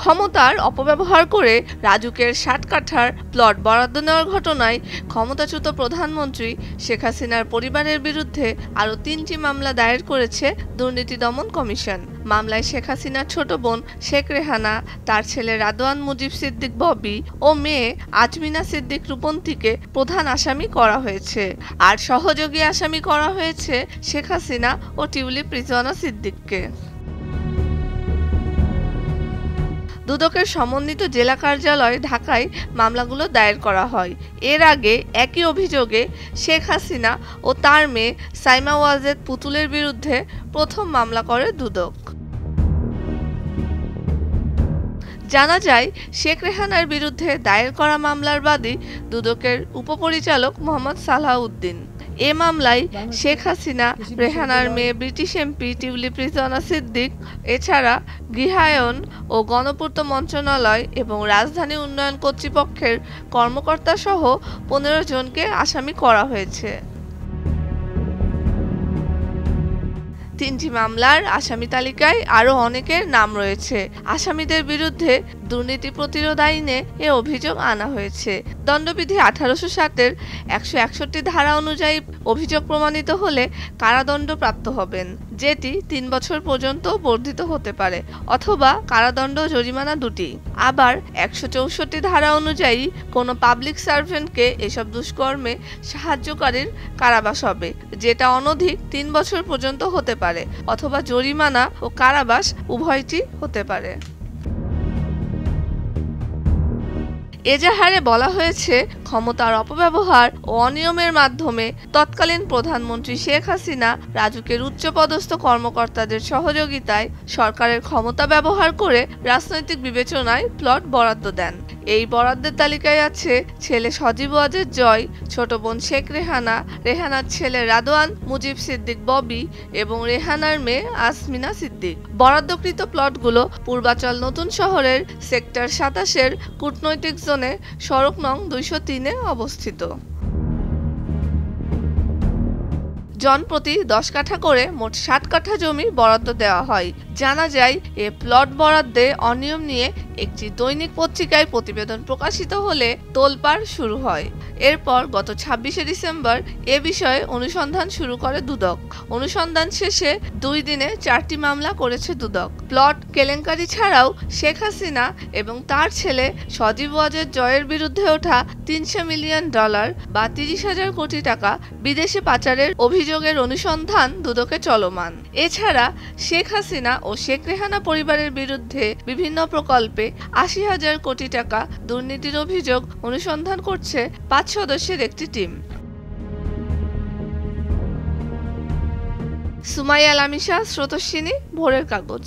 ক্ষমতার অপব্যবহার করে রাজুকের ৬০ কাঠার প্লট বরাদ্দ নেওয়ার ঘটনায় ক্ষমতাচ্যুত প্রধানমন্ত্রী শেখ হাসিনার পরিবারের বিরুদ্ধে আরও ৩টি মামলা দায়ের করেছে দুর্নীতি দমন কমিশন। মামলায় শেখ হাসিনার ছোট বোন শেখ রেহানা, তার ছেলে রাদওয়ান মুজিব সিদ্দিক ববি ও মেয়ে আজমিনা সিদ্দিক রূপন্তীকে প্রধান আসামি করা হয়েছে, আর সহযোগী আসামি করা হয়েছে শেখ হাসিনা ও টিউলিপ রিজওয়ানা সিদ্দিককে। দুদকের সমন্বিত জেলা কার্যালয় ঢাকায় মামলাগুলো দায়ের করা হয়। এর আগে একই অভিযোগে শেখ হাসিনা ও তার মেয়ে সাইমা ওয়াজেদ পুতুলের বিরুদ্ধে প্রথম মামলা করে দুদক। জানা যায়, শেখ রেহানার বিরুদ্ধে দায়ের করা মামলার বাদী দুদকের উপপরিচালক মোহাম্মদ সালাহউদ্দিন। এ মামলায় শেখ হাসিনা, রেহানার মেয়ে British MP tulip Rizwana Siddique, এছাড়া গৃহায়ন ও গণপূর্ত মন্ত্রণালয় এবং রাজধানী উন্নয়ন কর্তৃপক্ষের কর্মকর্তা সহ ১৫ জনকে আসামি করা হয়েছে। ৩টি মামলার আসামি তালিকায় আরও অনেকের নাম রয়েছে। আসামিদের বিরুদ্ধে দুর্নীতি প্রতিরোধ আইনে এ অভিযোগ আনা হয়েছে। দণ্ডবিধি ১৮৬০-এর ১৬১ ধারা অনুযায়ী অভিযোগ প্রমাণিত হলে কারাদণ্ডপ্রাপ্ত হবেন, যেটি ৩ বছর পর্যন্ত বর্ধিত হতে পারে, অথবা কারাদণ্ড জরিমানা দুটি। আবার ১৬৪ ধারা অনুযায়ী কোনো পাবলিক সার্ভেন্টকে এসব দুষ্কর্মে সাহায্যকারীর কারাবাস হবে, যেটা অনধিক ৩ বছর পর্যন্ত হতে পারে, অথবা জরিমানা ও কারাবাস উভয়টি হতে পারে। এজাহারে বলা হয়েছে, ক্ষমতার অপব্যবহার ও অনিয়মের মাধ্যমে তৎকালীন প্রধানমন্ত্রী শেখ হাসিনা রাজুকের উচ্চপদস্থ কর্মকর্তাদের সহযোগিতায় সরকারের ক্ষমতা ব্যবহার করে রাজনৈতিক বিবেচনায় প্লট বরাদ্দ দেন। এই বরাদ্দের তালিকায় আছে ছেলে সজীব ওয়াজেদ জয়, ছোট বোন শেখ রেহানা, রেহানার ছেলে রাদওয়ান মুজিব সিদ্দিক ববি এবং রেহানার মেয়ে আজমিনা সিদ্দিক। বরাদ্দকৃত প্লটগুলো পূর্বাচল নতুন শহরের সেক্টর ২৭-এর কূটনৈতিক জোনে সড়ক নং ২০৩-এ অবস্থিত। জনপ্রতি ১০ কাঠা করে মোট ৬০ কাঠা জমি বরাদ্দ দেওয়া হয়। জানা যায়, এ প্লট বরাদ্দে অনিয়ম নিয়ে একটি দৈনিক পত্রিকায় প্রতিবেদন প্রকাশিত হলে তোলপাড় শুরু হয়। এরপর গত ২৬শে ডিসেম্বর এ বিষয়ে অনুসন্ধান শুরু করে দুদক। অনুসন্ধান শেষে ২ দিনে ৪টি মামলা করেছে দুদক। প্লট কেলেঙ্কারি ছাড়াও শেখ হাসিনা এবং তার ছেলে সজীব ওয়াজেদ জয়ের বিরুদ্ধে ওঠা $৩০০ মিলিয়ন বা ৩০,০০০ কোটি টাকা বিদেশে পাচারের অভিযোগের অনুসন্ধান দুদকে চলমান। এছাড়া শেখ হাসিনা ও শেখ রেহানা পরিবারের বিরুদ্ধে বিভিন্ন প্রকল্পে ৮০,০০০ কোটি টাকা দুর্নীতির অভিযোগ অনুসন্ধান করছে ৫ সদস্যের একটি টিম। সুমাইয়া লামিশা, স্রোতস্বিনী, ভোরের কাগজ।